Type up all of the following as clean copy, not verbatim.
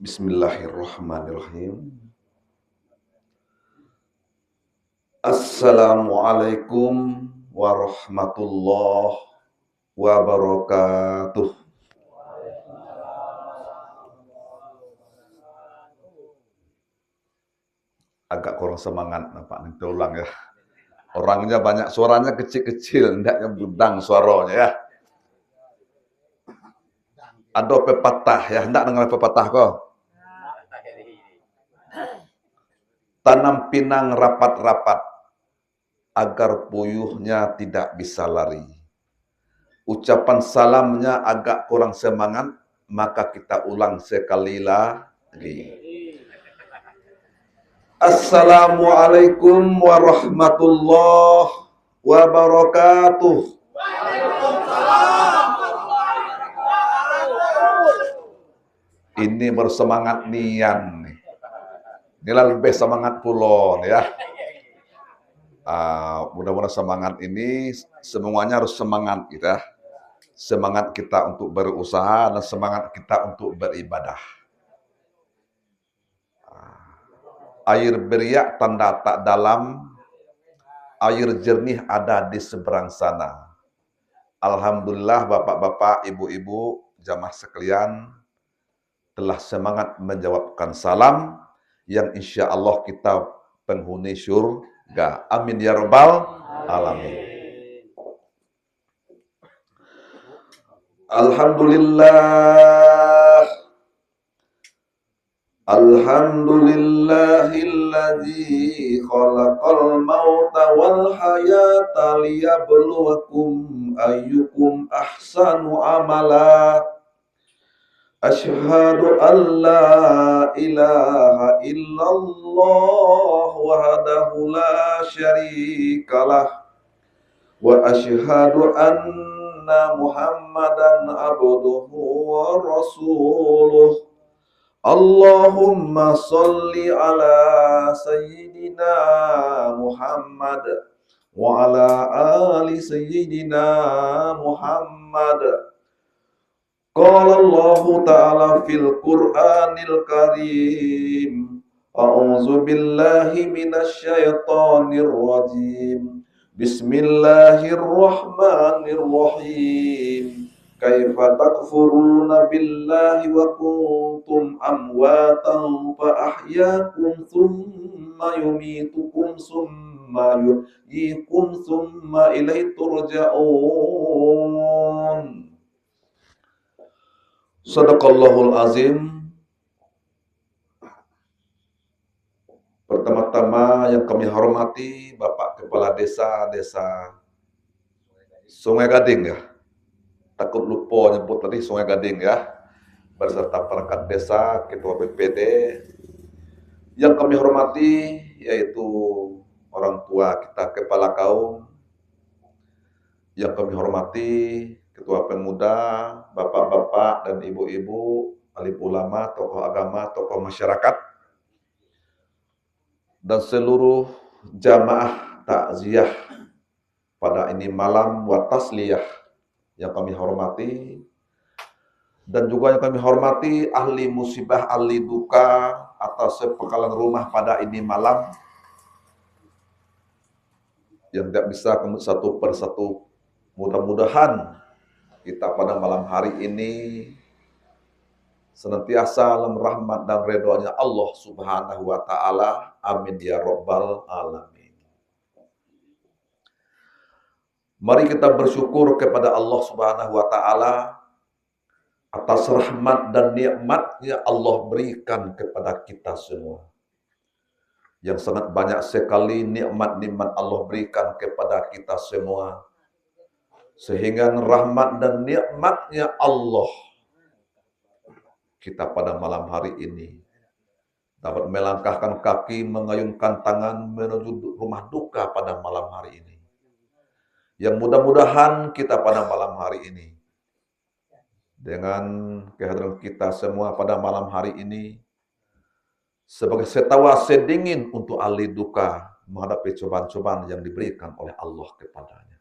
Bismillahirrahmanirrahim. Assalamualaikum warahmatullahi wabarakatuh. Agak kurang semangat Pak nanti ulang ya. Orangnya banyak, suaranya kecil-kecil, hendaknya budang suaranya ya. Ada pepatah ya, hendak dengar pepatah kok. Tanam pinang rapat-rapat agar puyuhnya tidak bisa lari. Ucapan salamnya agak kurang semangat, maka kita ulang sekali lagi. Assalamualaikum warahmatullahi wabarakatuh. Ini bersemangat nian nih. Inilah lebih semangat pulon ya. Mudah-mudahan semangat ini semuanya harus semangat kita. Semangat kita untuk berusaha dan semangat kita untuk beribadah. Air beriak tanda tak dalam, air jernih ada di seberang sana. Alhamdulillah bapak-bapak, ibu-ibu, jamaah sekalian telah semangat menjawabkan salam yang insya Allah kita penghuni surga. Amin ya rabbal alamin. Alhamdulillah. Alhamdulillahilladzi khalaqal mauta wal hayata liyabluwakum ayyukum ahsanu amala. Asyhadu an la ilaha illallah wahdahu la syarikalah wa asyhadu anna Muhammadan abduhu wa rasuluh. Allahumma salli ala sayyidina Muhammad wa ala ali sayyidina Muhammad. Qala Allah ta'ala fil Qur'anil Karim. A'udzu billahi minasy syaithanir rajim. Bismillahirrahmanirrahim. Kaifa takfuruna billahi wa kuntum amwatan fa ahyaakum thumma yumitukum thumma yuhyikum thumma ilaihi turja'un. Shadaqallahul azim. Pertama-tama yang kami hormati Bapak Kepala Desa Sungai Gading ya. Takut lupa nyebut tadi Sungai Gading ya, beserta perangkat desa, ketua BPD. Yang kami hormati yaitu orang tua kita, kepala kaum. Yang kami hormati ketua pemuda, bapak-bapak dan ibu-ibu, alim ulama, tokoh agama, tokoh masyarakat, dan seluruh jamaah takziah pada ini malam wa tasliyah yang kami hormati, dan juga yang kami hormati ahli musibah, ahli duka atas sepenggalan rumah pada ini malam yang tidak bisa satu persatu. Mudah-mudahan kita pada malam hari ini senantiasa dalam rahmat dan ridhonya Allah Subhanahu wa taala. Amin ya rabbal alamin. Mari kita bersyukur kepada Allah Subhanahu wa taala atas rahmat dan nikmat-Nya Allah berikan kepada kita semua. Yang sangat banyak sekali nikmat-nikmat Allah berikan kepada kita semua. Sehingga rahmat dan nikmat-Nya Allah kita pada malam hari ini dapat melangkahkan kaki, mengayunkan tangan menuju rumah duka pada malam hari ini. Yang mudah-mudahan kita pada malam hari ini, dengan kehadiran kita semua pada malam hari ini, sebagai setawa sedingin untuk ahli duka menghadapi cobaan-cobaan yang diberikan oleh Allah kepadanya.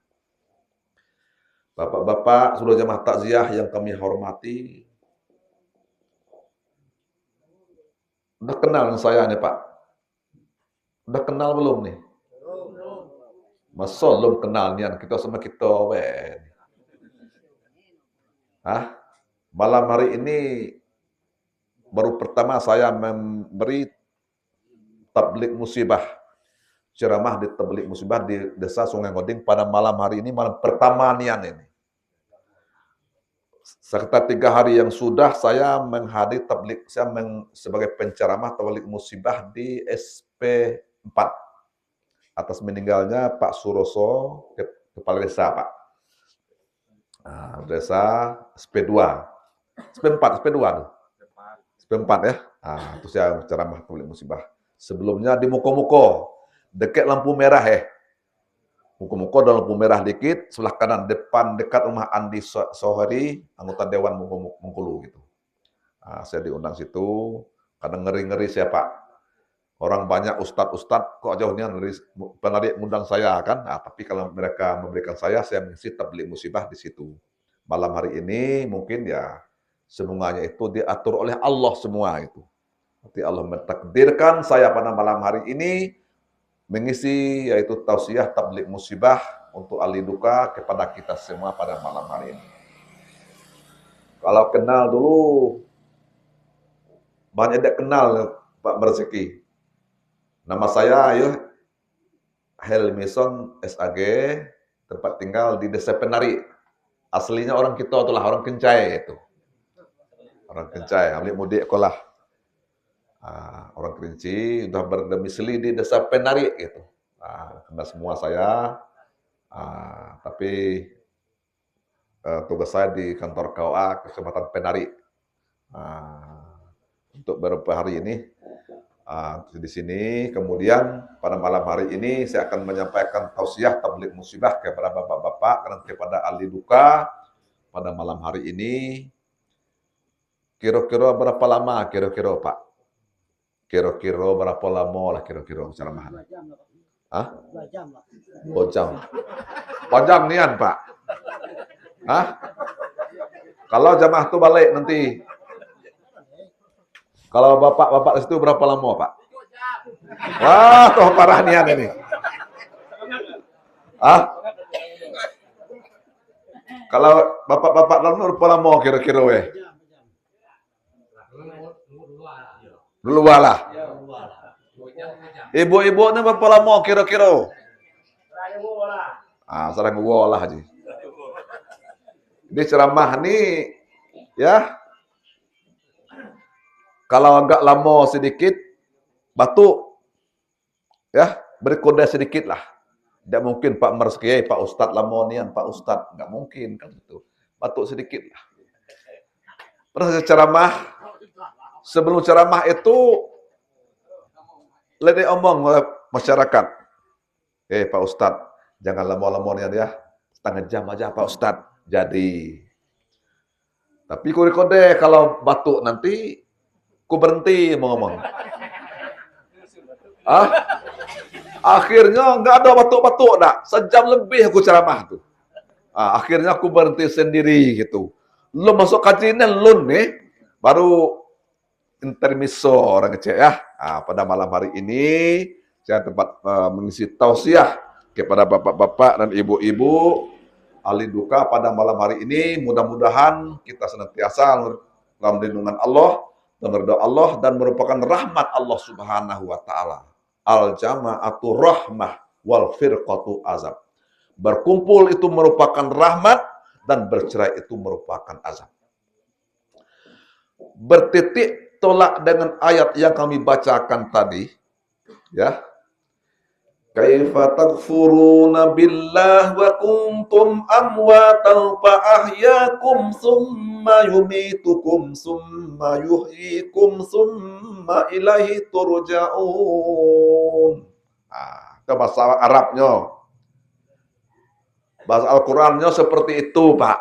Bapak-bapak, seluruh jamaah takziah yang kami hormati, Udah kenal dengan saya nih Pak? Udah kenal belum nih? Masa belum kenal nian kita sama kita, weh. Hah? Malam hari ini baru pertama saya memberi tablik musibah, ceramah di tablik musibah di Desa Sungai Ngoding pada malam hari ini, malam pertama nian ini. Sekitar 3 hari yang sudah saya menghadiri tablik, sebagai penceramah tablik musibah di SP4 atas meninggalnya Pak Suroso, kepala desa Pak. Nah, desa SP2, SP4, SP2 tuh. SP4 ya. Nah, itu saya ceramah tablik musibah. Sebelumnya di Muko-Muko, dekat lampu merah ya. Muko-Muko ada lampu merah dikit, sebelah kanan depan dekat rumah Andi Sohari, anggota Dewan Bengkulu gitu. Nah, saya diundang situ, kadang ngeri-ngeri saya Pak. Orang banyak ustadz kok jauhnya penari ngundang saya kan. Nah, tapi kalau mereka memberikan saya mengisi tablik musibah di situ. Malam hari ini mungkin ya semuanya itu diatur oleh Allah semua itu. Nanti Allah mentakdirkan saya pada malam hari ini mengisi yaitu tausiah tablik musibah untuk ahli duka kepada kita semua pada malam hari ini. Kalau kenal dulu, banyak tidak kenal Pak Merzeki. Nama saya Helmison SAG, tempat tinggal di Desa Penari. Aslinya orang kita itulah orang Kencai itu. Orang Kencai, ambil mudik sekolah. Orang Kerinci sudah berdomisili di Desa Penari gitu. Kena semua saya. Tapi tugas saya di kantor KUA Kecamatan Penari. Untuk beberapa hari ini di sini, kemudian pada malam hari ini saya akan menyampaikan tausiah tablik musibah kepada bapak-bapak dan kepada ahli duka pada malam hari ini. Kira-kira berapa lama kira-kira Pak? Kira-kira berapa lama lah kira-kira ceramahan? 2 jam lah. 2 jam. Panjang nian Pak? Kalau jamaah tuh balik nanti. Kalau bapak-bapak di situ berapa lama, Pak? Wah, toh parah nian ini. Kalau bapak-bapak lalu berapa lama kira-kira weh? Dulu lah. Ibu-ibu ini berapa lama kira-kira? Sarang gua lah Haji. Ini ceramah nih ya. Kalau agak lama sedikit, batuk, ya berkode sedikit lah. Tidak mungkin Pak Merzeki, Pak Ustadz Lamonian, Pak Ustadz, nggak mungkin kan itu. Batuk sedikit lah. Terus ceramah, sebelum ceramah itu, lede omong oleh masyarakat. Pak Ustadz, jangan lama-lamonian ya, setengah jam aja Pak Ustadz. Jadi, tapi kode kalau batuk nanti, aku berhenti mau ngomong. Akhirnya nggak ada batuk-batuk, nak. Sejam lebih aku ceramah tuh. Akhirnya aku berhenti sendiri gitu. Lu masuk kajian lu nih, baru intermiso orang kecil ya. Pada malam hari ini saya tempat mengisi tausiah kepada bapak-bapak dan ibu-ibu ahli duka pada malam hari ini. Mudah-mudahan kita senantiasa dalam lindungan Allah dan ridha Allah dan merupakan rahmat Allah Subhanahu wa taala. Al-jama'atu rahmah wal firqatu azab. Berkumpul itu merupakan rahmat dan bercerai itu merupakan azab. Bertitik tolak dengan ayat yang kami bacakan tadi, ya. Kaifa takfuruna billah wa kuntum amwatan fa ahyakum summa yumitukum summa yuhyikum summa ilaihi turja'un. Itu bahasa Arabnya. Bahasa Al-Qur'annya seperti itu, Pak.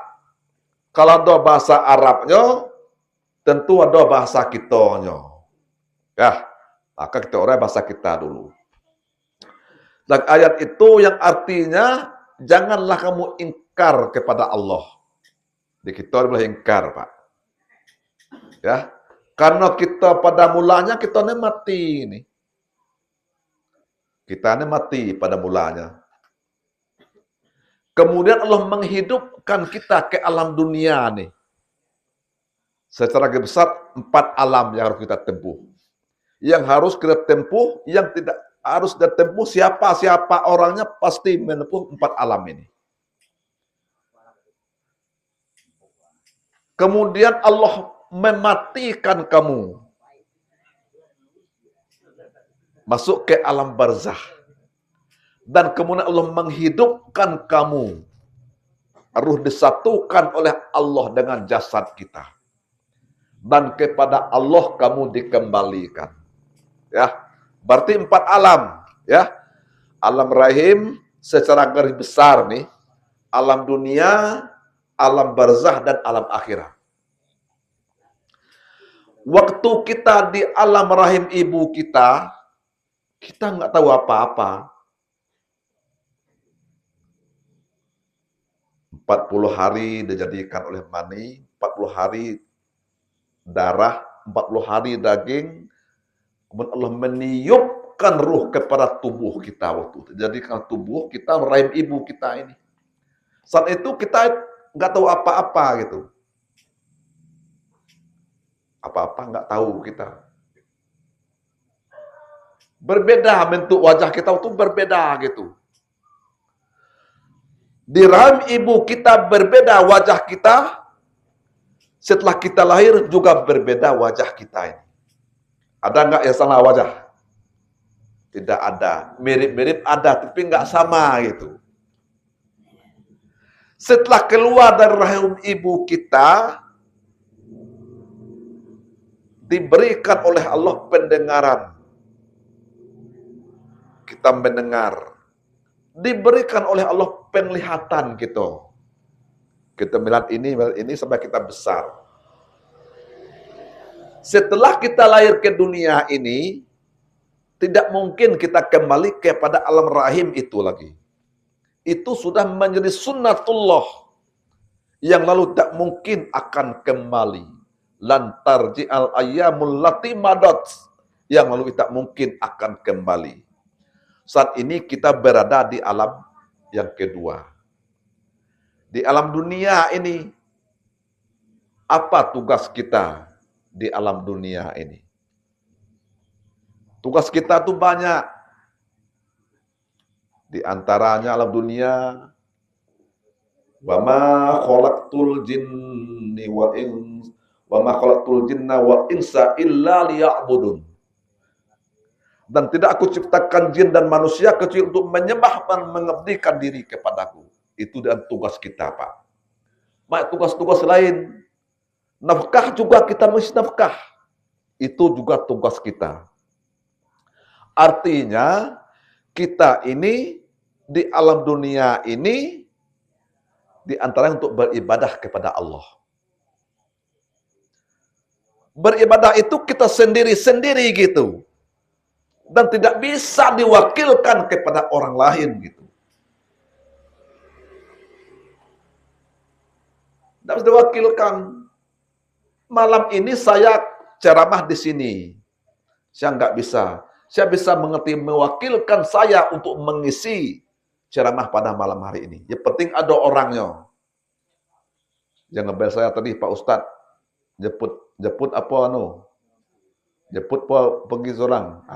Kalau ada bahasa Arabnya, tentu ada bahasa kitanya. Ya, maka kita orang bahasa kita dulu. Dan ayat itu yang artinya janganlah kamu ingkar kepada Allah. Di kita boleh ingkar, Pak. Ya. Karena kita pada mulanya kita ini mati ini. Kita ini mati pada mulanya. Kemudian Allah menghidupkan kita ke alam dunia nih. Secara besar 4 alam yang harus kita tempuh. Yang harus kita tempuh, yang tidak harus kita tempuh, siapa orangnya pasti menempuh 4 alam ini. Kemudian Allah mematikan kamu. Masuk ke alam barzah. Dan kemudian Allah menghidupkan kamu. Ruh disatukan oleh Allah dengan jasad kita. Dan kepada Allah kamu dikembalikan. Ya, berarti 4 alam, ya. Alam rahim secara garis besar nih, alam dunia, alam barzah dan alam akhirat. Waktu kita di alam rahim ibu kita nggak tahu apa-apa. 40 hari dijadikan oleh mani, 40 hari darah, 40 hari daging, kemudian Allah meniupkan ruh kepada tubuh kita waktu itu. Jadikan tubuh kita rahim ibu kita ini. Saat itu kita nggak tahu apa-apa gitu. Apa-apa nggak tahu kita. Berbeda bentuk wajah kita itu berbeda gitu. Di rahim ibu kita berbeda wajah kita. Setelah kita lahir juga berbeda wajah kita ini. Ada nggak yang salah wajah? Tidak ada. Mirip-mirip ada, tapi nggak sama gitu. Setelah keluar dari rahim ibu kita, diberikan oleh Allah pendengaran. Kita mendengar. Diberikan oleh Allah penglihatan gitu. Kita melihat ini sampai kita besar. Setelah kita lahir ke dunia ini, tidak mungkin kita kembali kepada alam rahim itu lagi. Itu sudah menjadi sunnatullah. Yang lalu tak mungkin akan kembali. Lantar ji'al ayyamul lati madat. Yang lalu tak mungkin akan kembali. Saat ini kita berada di alam yang kedua. Di alam dunia ini, apa tugas kita di alam dunia ini? Tugas kita tuh banyak. Di antaranya alam dunia, wa ma khalaqtul jinni wal ins wa ma khalaqtul jinna wal insa illa liya'budun. Dan tidak aku ciptakan jin dan manusia kecuali untuk menyembah dan mengabdikan diri kepadaku. Itu dan tugas kita, Pak. Banyak tugas-tugas lain. Nafkah juga kita mesti nafkah. Itu juga tugas kita. Artinya, kita ini di alam dunia ini, di antara untuk beribadah kepada Allah. Beribadah itu kita sendiri-sendiri gitu. Dan tidak bisa diwakilkan kepada orang lain gitu. Tidak bisa diwakilkan. Malam ini saya ceramah di sini. Saya nggak bisa. Saya bisa mengerti mewakilkan saya untuk mengisi ceramah pada malam hari ini. Yang penting ada orangnya. Jangan ngebel saya tadi Pak Ustadz. Jemput apa jemput pergi seorang.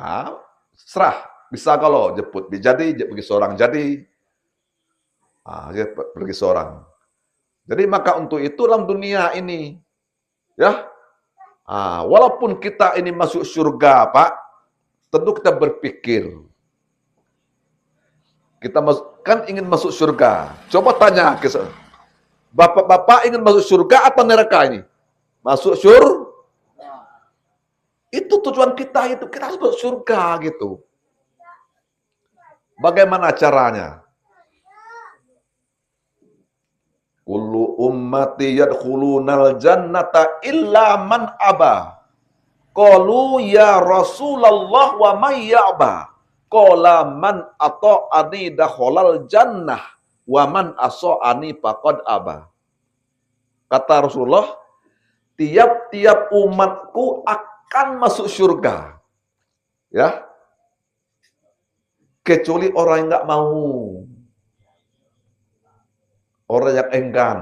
Serah. Bisa kalau jemput. Jadi pergi seorang. Jadi dia pergi seorang. Jadi maka untuk itu dalam dunia ini, ya, walaupun kita ini masuk surga, Pak, tentu kita berpikir, kita kan ingin masuk surga. Coba tanya, bapak-bapak ingin masuk surga atau neraka ini? Masuk surga. Itu tujuan kita itu, kita harus masuk surga gitu. Bagaimana caranya? Kullu ummati yadkhulunal jannata illa man aba. Qalu ya Rasulullah wa may ya'ba. Qala man ata'ani dakhalal jannah wa man asa'ani faqad aba. Kata Rasulullah, tiap-tiap umatku akan masuk surga. Ya, kecuali orang yang nggak mau, orang yang enggan.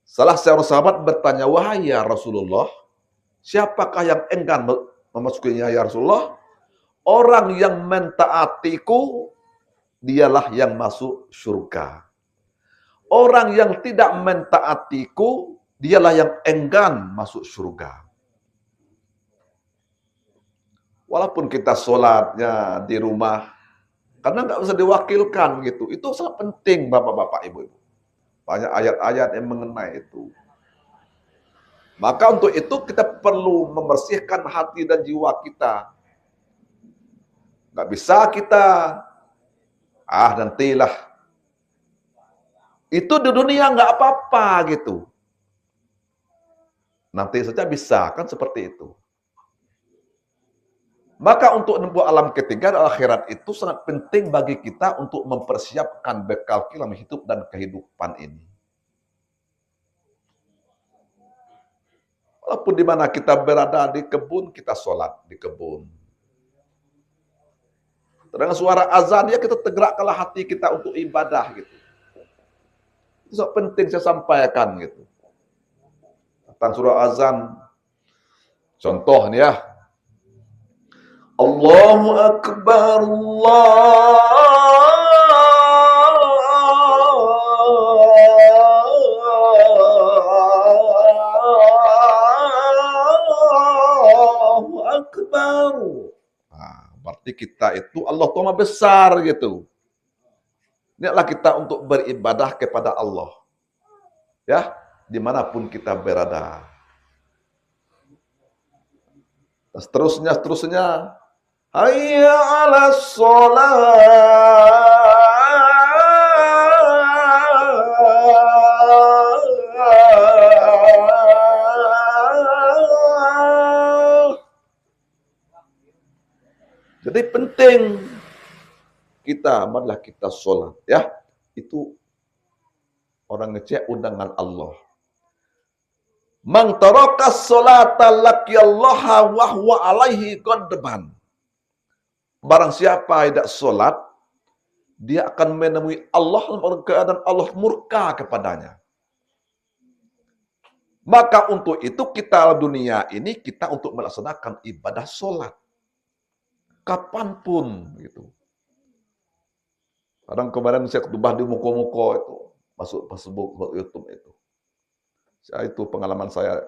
Salah seorang sahabat bertanya, wahai ya Rasulullah, siapakah yang enggan memasukinya ya Rasulullah? Orang yang mentaatiku, dialah yang masuk surga. Orang yang tidak mentaatiku, dialah yang enggan masuk surga. Walaupun kita sholatnya di rumah, karena nggak bisa diwakilkan gitu. Itu sangat penting Bapak-Bapak, Ibu-Ibu. Banyak ayat-ayat yang mengenai itu. Maka untuk itu kita perlu membersihkan hati dan jiwa kita. Nggak bisa kita, nantilah. Itu di dunia nggak apa-apa gitu. Nanti saja bisa, kan seperti itu. Maka untuk menempuh alam ketiga dan akhirat itu sangat penting bagi kita untuk mempersiapkan bekal dalam hidup dan kehidupan ini. Walaupun di mana kita berada di kebun, kita sholat di kebun. Dengan suara azan ya kita tergerakkanlah hati kita untuk ibadah gitu. Itu sangat penting saya sampaikan gitu. Tentang surah azan, contoh nih ya. Allahu Akbar, Allahu Akbar. Berarti kita itu Allah Ta'ala besar gitu. Inilah kita untuk beribadah kepada Allah. Ya, dimanapun kita berada. Dan seterusnya. Hayya 'alas shalah. Jadi penting kita, marilah kita sholat. Ya, itu orang ngecek undangan Allah. Man tarakas sholata laqiyallaha wa huwa alaihi ghadban. Barang siapa tidak sholat, dia akan menemui Allah dalam keadaan Allah murka kepadanya. Maka untuk itu kita dunia ini kita untuk melaksanakan ibadah sholat. Kapanpun gitu. Kadang kemarin saya ketubah di muko-muko itu, masuk Facebook, masuk YouTube itu. Itu pengalaman saya.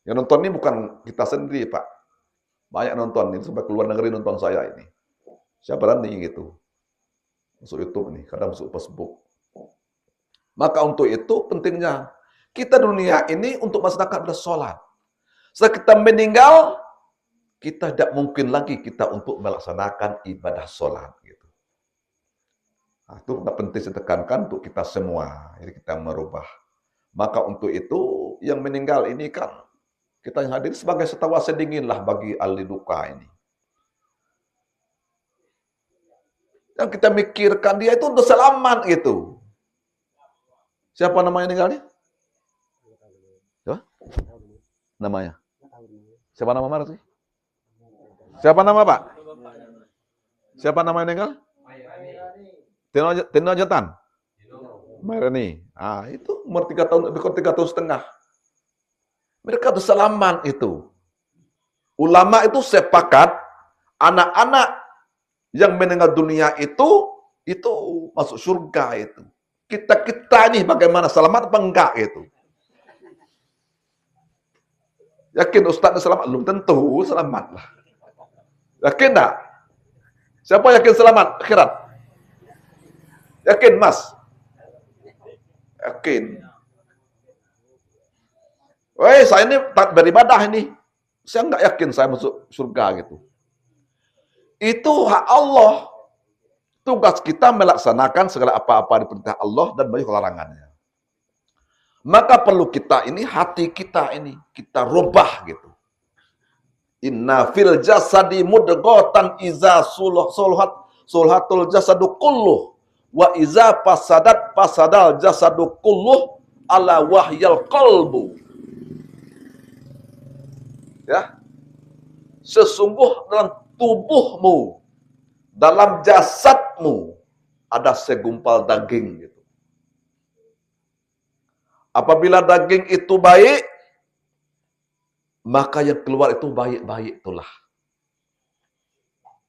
Yang nonton ini bukan kita sendiri, Pak. Banyak nonton ini, sampai keluar negeri nonton saya ini. Saya berani gitu. Masuk YouTube ini, kadang masuk Facebook. Maka untuk itu pentingnya, kita dunia ini untuk masyarakat bersholat. Setelah kita meninggal, kita tidak mungkin lagi kita untuk melaksanakan ibadah sholat. Gitu. Nah, itu penting saya tekankan untuk kita semua. Jadi kita merubah. Maka untuk itu, yang meninggal ini kan, kita yang hadir sebagai setawa sedinginlah bagi ahli duka ini. Yang kita mikirkan dia itu udah selamat gitu. Siapa namanya meninggalnya? Siapa? Namanya? Siapa nama Marah sih? Siapa nama Pak? Siapa namanya meninggal? Tino Jatan? Mairani. Itu umur 3 tahun, lebih kurang 3 tahun setengah. Mereka itu selamat itu. Ulama itu sepakat, anak-anak yang meninggal dunia itu masuk surga itu. Kita ini bagaimana, selamat apa enggak itu. Yakin Ustaz selamat? Belum tentu selamat lah. Yakin enggak? Siapa yakin selamat akhirat? Yakin Mas? Yakin. Woi, saya ini tak beribadah ini. Saya enggak yakin saya masuk surga gitu. Itu hak Allah. Tugas kita melaksanakan segala apa-apa diperintah Allah dan banyak larangannya. Maka perlu kita ini, hati kita ini, kita rubah gitu. Inna fil jasadi mudghatan iza sulhatul jasadu kulluh wa iza pasadal jasadu kulluh ala wahyal qalbu. Ya. Sesungguh dalam tubuhmu, dalam jasadmu ada segumpal daging gitu. Apabila daging itu baik, maka yang keluar itu baik-baik itulah.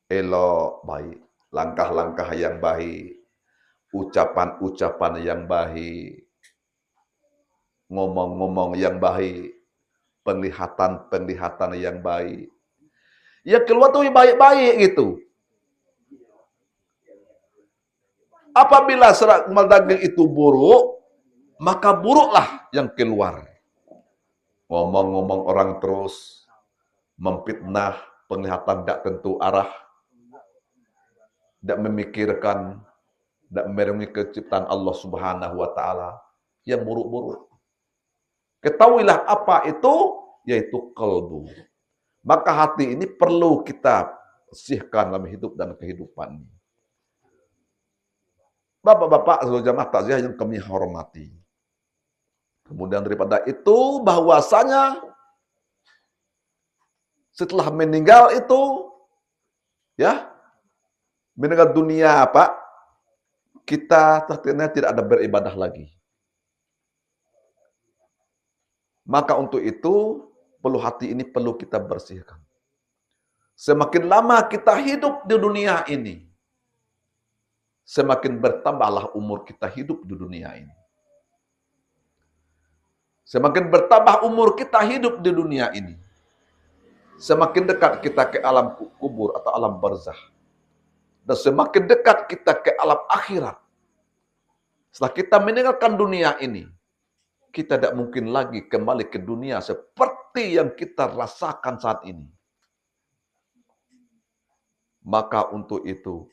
Elok, baik. Langkah-langkah yang baik. Ucapan-ucapan yang baik. Ngomong-ngomong yang baik. Penglihatan-penglihatan yang baik. Yang keluar tuh baik-baik gitu. Apabila segumpal daging itu buruk, maka buruklah yang keluar. Ngomong-ngomong orang terus, memfitnah, penglihatan tidak tentu arah, tidak memikirkan, tidak merenungi kenciptaan Allah Subhanahu wa Ta'ala yang buruk-buruk. Ketahuilah apa itu, yaitu qalbu. Maka hati ini perlu kita bersihkan dalam hidup dan kehidupan. Bapak-bapak seluruh jamaah takziah yang kami hormati. Kemudian daripada itu bahwasanya setelah meninggal itu, ya, meninggal dunia Pak, kita ternyata tidak ada beribadah lagi. Maka untuk itu perlu hati ini perlu kita bersihkan. Semakin lama kita hidup di dunia ini, semakin bertambahlah umur kita hidup di dunia ini. Semakin bertambah umur kita hidup di dunia ini, semakin dekat kita ke alam kubur atau alam barzah. Dan semakin dekat kita ke alam akhirat. Setelah kita meninggalkan dunia ini, kita tidak mungkin lagi kembali ke dunia seperti yang kita rasakan saat ini. Maka untuk itu,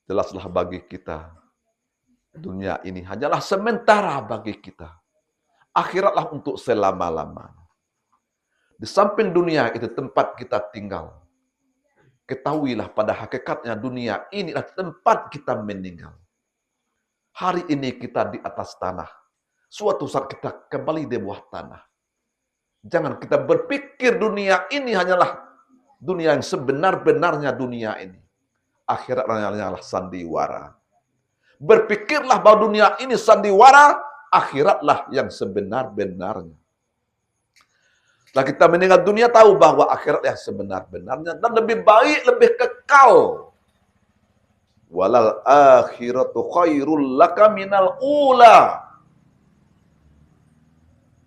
jelaslah bagi kita, dunia ini hanyalah sementara bagi kita. Akhiratlah untuk selama-lamanya. Di samping dunia itu tempat kita tinggal. Ketahuilah pada hakikatnya dunia inilah tempat kita meninggal. Hari ini kita di atas tanah. Suatu saat kita kembali di bawah tanah. Jangan kita berpikir dunia ini hanyalah dunia yang sebenar-benarnya dunia ini. Akhirat hanyalah sandiwara. Berpikirlah bahwa dunia ini sandiwara, akhiratlah yang sebenar-benarnya. Setelah kita meninggal dunia tahu bahwa akhirat yang sebenar-benarnya dan lebih baik, lebih kekal. Walal akhiratu khairul laka minal ula.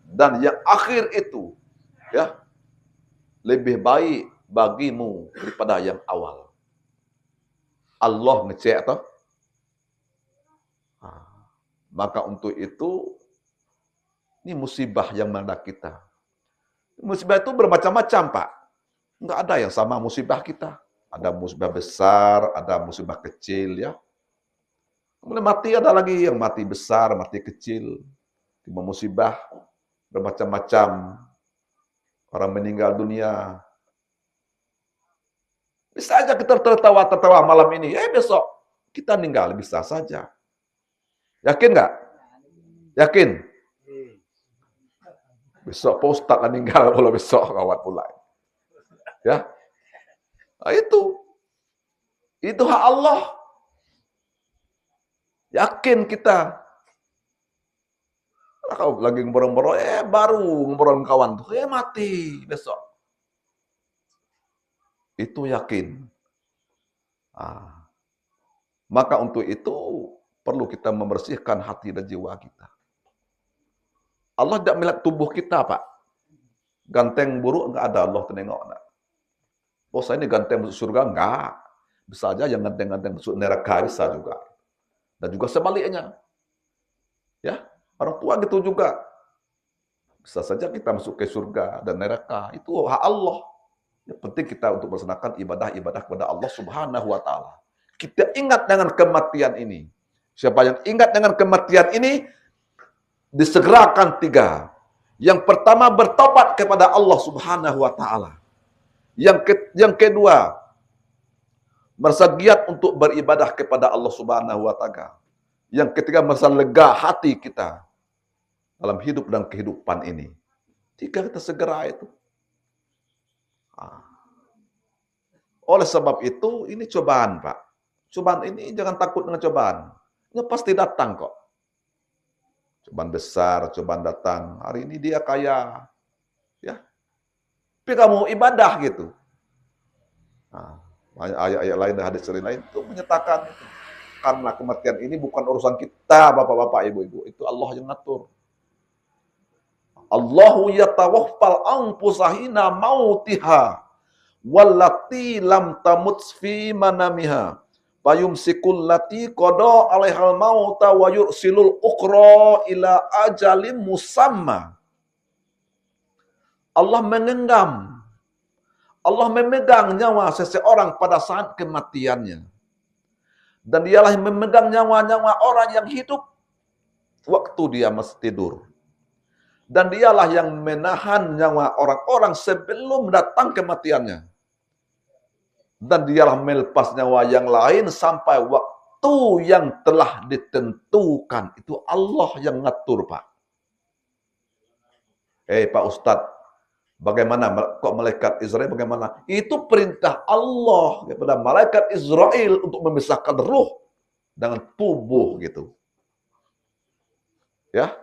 Dan yang akhir itu, ya, lebih baik bagimu daripada yang awal. Allah ngecek atau? Maka untuk itu, ini musibah yang melanda kita. Musibah itu bermacam-macam, Pak. Enggak ada yang sama musibah kita. Ada musibah besar, ada musibah kecil, ya. Kemudian mati ada lagi yang mati besar, mati kecil. Cuma musibah bermacam-macam. Orang meninggal dunia. Bisa aja kita tertawa-tertawa malam ini. Besok kita meninggal, bisa saja. Yakin nggak? Yakin? Besok Pak Ustadz meninggal kalau besok kawat pula. Ya, nah, itu hak Allah. Yakin kita. Kalau lagi ngobrol-ngobrol, baru ngobrol kawan tuh, mati besok. Itu yakin. Maka untuk itu perlu kita membersihkan hati dan jiwa kita. Allah tidak melihat tubuh kita, Pak. Ganteng buruk enggak ada Allah tengok. Oh, saya ini ganteng masuk surga enggak. Bisa aja yang ganteng-ganteng masuk neraka bisa juga. Dan juga sebaliknya. Ya, orang tua gitu juga. Bisa saja kita masuk ke surga dan neraka. Itu hak Allah. Yang penting kita untuk melaksanakan ibadah-ibadah kepada Allah Subhanahu wa Ta'ala. Kita ingat dengan kematian ini. Siapa yang ingat dengan kematian ini, disegerakan 3. Yang pertama, bertobat kepada Allah Subhanahu wa Ta'ala. Yang kedua, merasa giat untuk beribadah kepada Allah Subhanahu wa Ta'ala. Yang ketiga, merasa lega hati kita. dalam hidup dan kehidupan ini. Jika kita segera itu. Nah, oleh sebab itu, ini cobaan, Pak. Cobaan ini jangan takut dengan cobaan. Ini pasti datang kok. Cobaan besar, cobaan datang. Hari ini dia kaya. Ya. Tapi kamu ibadah gitu. Nah, ayat-ayat lain dan hadis lain itu menyatakan itu. Karena kematian ini bukan urusan kita, bapak-bapak, ibu-ibu. Itu Allah yang ngatur. Allahu yatawaffal anfusahina mautiha wallati lam tamut fi manamiha fayumsikul lati qada 'alaihal mauta wa yursilul ukhra ila ajalin musamma. Allah mengenggam, Allah memegang nyawa seseorang pada saat kematiannya. Dan dialah yang memegang nyawa-nyawa orang yang hidup waktu dia masih tidur. Dan dialah yang menahan nyawa orang-orang sebelum datang kematiannya. Dan dialah melepas nyawa yang lain sampai waktu yang telah ditentukan. Itu Allah yang ngatur, Pak. Pak Ustadz, bagaimana kok malaikat Israel bagaimana? Itu perintah Allah kepada malaikat Israel untuk memisahkan ruh dengan tubuh gitu. Ya.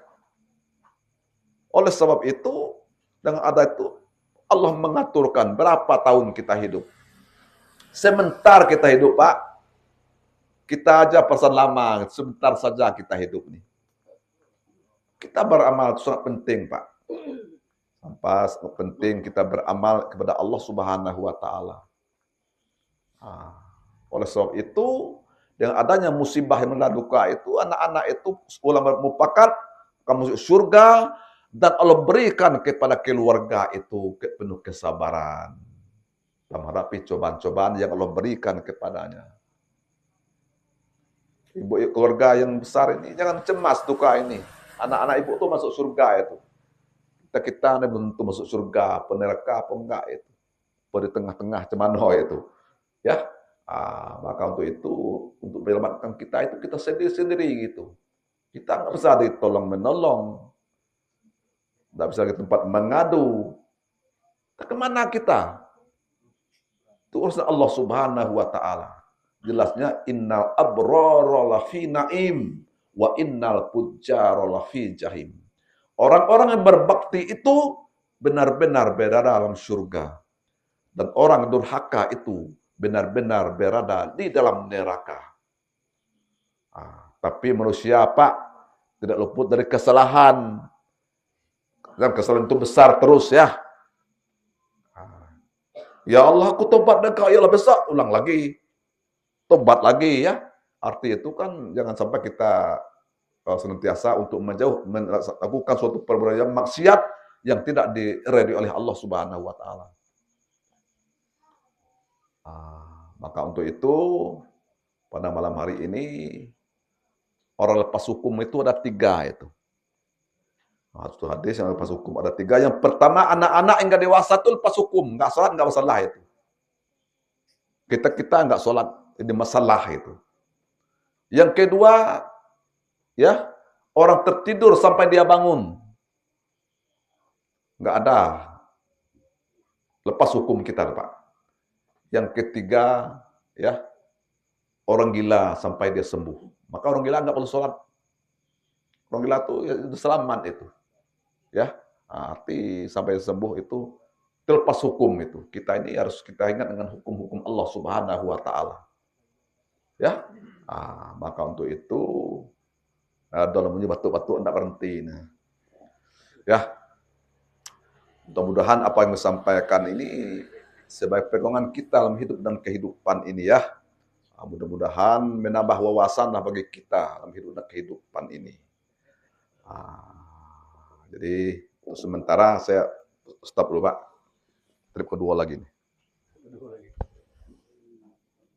Oleh sebab itu, dengan ada itu, Allah mengaturkan berapa tahun kita hidup. Sebentar kita hidup, Pak. Kita aja pesan lama, sebentar saja kita hidup nih. Kita beramal itu sangat penting, Pak. Pas penting kita beramal kepada Allah Subhanahu wa taala. Oleh sebab itu, dengan adanya musibah yang melanda duka itu, anak-anak itu ulama merupakan kamu surga. Dan Allah berikan kepada keluarga itu penuh kesabaran menghadapi cobaan-cobaan yang Allah berikan kepadanya. Ibu keluarga yang besar ini jangan cemas duka ini. Anak-anak ibu tuh masuk surga itu. Kita belum tentu masuk surga, neraka apa enggak itu. Di tengah-tengah cemanoh itu. Ya. Maka untuk itu, untuk menyelamatkan kita itu kita sendiri-sendiri gitu. Kita nggak bisa ditolong-menolong. Tidak bisa ke tempat mengadu. Kemana kita? Itu urusan Allah Subhanahu wa taala. Jelasnya innal abrara lafi naim wa innal fujjara lafi jahim. Orang-orang yang berbakti itu benar-benar berada dalam surga. Dan orang durhaka itu benar-benar berada di dalam neraka. Tapi manusia, Pak, tidak luput dari kesalahan. Dan kesalahan itu besar terus ya. Ya Allah, aku tobat dan kau ya Allah besar, ulang lagi. Tobat lagi ya. Arti itu kan jangan sampai kita senantiasa untuk melakukan suatu perbuatan yang maksiat yang tidak diridhoi oleh Allah Subhanahu wa taala. Maka untuk itu pada malam hari ini orang lepas hukum itu ada 3 itu. Satu hadis yang lepas hukum ada 3. Yang pertama, anak-anak yang nggak dewasa itu lepas hukum, nggak sholat nggak masalah itu. Kita nggak sholat ini masalah itu. Yang kedua, ya orang tertidur sampai dia bangun, nggak ada lepas hukum kita, Pak. Yang ketiga, ya orang gila sampai dia sembuh. Maka orang gila nggak perlu sholat. Orang gila itu ya, selamat itu. Ya, arti sampai sembuh itu terlepas hukum itu. Kita ini harus kita ingat dengan hukum-hukum Allah Subhanahu wa taala. Ya. Maka untuk itu dalam batuk-batuk tidak berhenti. Ya. Mudah-mudahan apa yang disampaikan ini sebagai pegangan kita dalam hidup dan kehidupan ini ya. Mudah-mudahan menambah wawasan bagi kita dalam hidup dan kehidupan ini. Jadi sementara saya stop dulu, Pak. Trip kedua lagi nih.